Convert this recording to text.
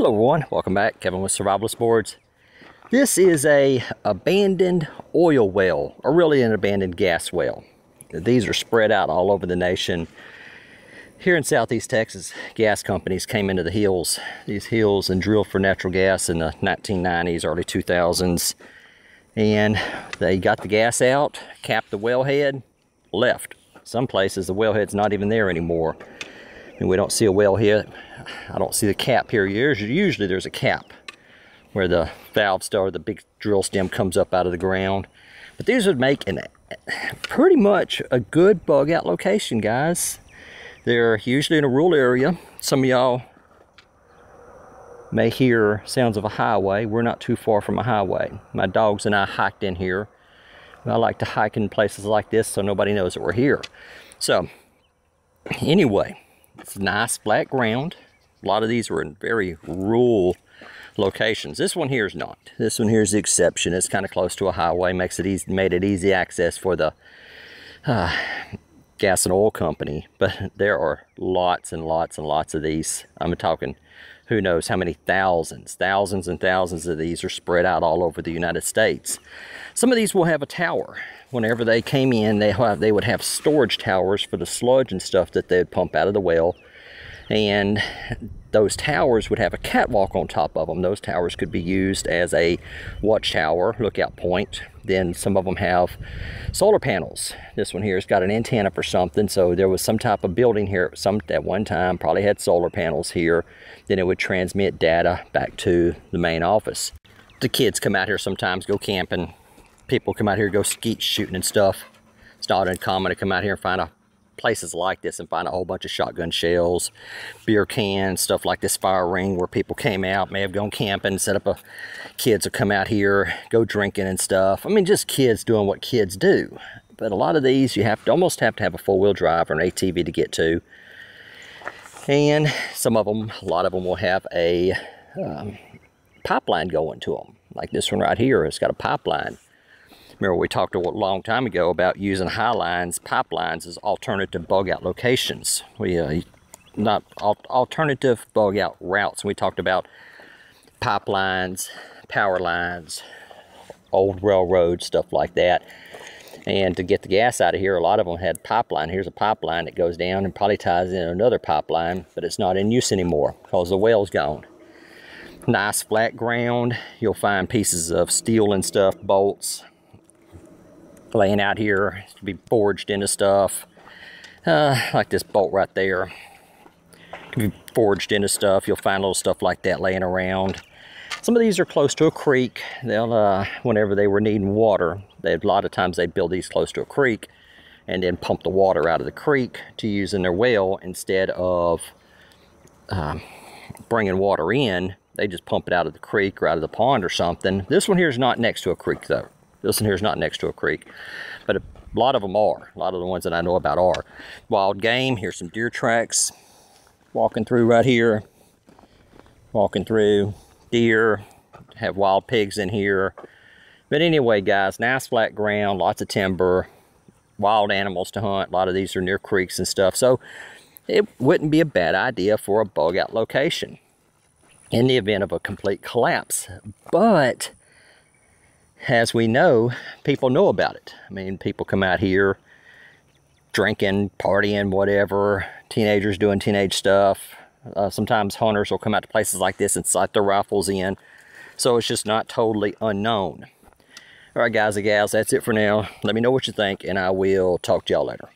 Hello everyone, welcome back. Kevin with Survivalist Boards. This is a abandoned oil well, or really an abandoned gas well. These are spread out all over the nation. Here in Southeast Texas, gas companies came into these hills, and drilled for natural gas in the 1990s, early 2000s. And they got the gas out, capped the wellhead, left. Some places the wellhead's not even there anymore. And we don't see a wellhead. I don't see the cap here. Usually there's a cap where the valve star, the big drill stem, comes up out of the ground. But these would make pretty much a good bug out location, guys. They're usually in a rural area. Some of y'all may hear sounds of a highway. We're not too far from a highway. My dogs and I hiked in here. I like to hike in places like this so nobody knows that we're here. So anyway, it's nice flat ground. A lot of these were in very rural locations. This one here is not. This one here is the exception. It's kind of close to a highway, made it easy access for the gas and oil company. But there are lots and lots and lots of these. I'm talking, who knows how many thousands and thousands of these are spread out all over the United States. Some of these will have a tower. Whenever they came in, they would have storage towers for the sludge and stuff that they'd pump out of the well. And those towers would have a catwalk on top of them. Those towers could be used as a watchtower, lookout point. Then some of them have solar panels. This one here has got an antenna for something. So there was some type of building here at one time, probably had solar panels here. Then it would transmit data back to the main office. The kids come out here sometimes, go camping. People come out here, go skeet shooting and stuff. It's not uncommon to come out here and find places like this and find a whole bunch of shotgun shells, beer cans, stuff like this fire ring where people came out, may have gone camping, kids will come out here, go drinking and stuff. I mean, just kids doing what kids do. But a lot of these, you almost have to have a four-wheel drive or an ATV to get to. And a lot of them will have a pipeline going to them. Like this one right here, it's got a pipeline. Remember, we talked a long time ago about using pipelines as alternative bug out locations. Not alternative bug out routes. We talked about pipelines, power lines, old railroads, stuff like that. And to get the gas out of here, a lot of them had pipeline. Here's a pipeline that goes down and probably ties in another pipeline, but it's not in use anymore because the well's gone. Nice flat ground. You'll find pieces of steel and stuff, bolts, laying out here to be forged into stuff, like this bolt right there can be forged into stuff. You'll find little stuff like that laying around. Some of these are close to a creek. They'll whenever they were needing water, a lot of times they build these close to a creek and then pump the water out of the creek to use in their well. Instead of bringing water in, they just pump it out of the creek or out of the pond or something. This one here is not next to a creek though. This one here is not next to a creek, but a lot of them are. A lot of the ones that I know about are. Wild game, here's some deer tracks. Walking through right here. Walking through, deer, have wild pigs in here. But anyway, guys, nice flat ground, lots of timber, wild animals to hunt. A lot of these are near creeks and stuff. So it wouldn't be a bad idea for a bug out location in the event of a complete collapse. But as we know, people know about it. I mean, people come out here drinking, partying, whatever, teenagers doing teenage stuff. Sometimes hunters will come out to places like this and sight their rifles in. So it's just not totally unknown. All right, guys and gals, that's it for now. Let me know what you think, and I will talk to y'all later.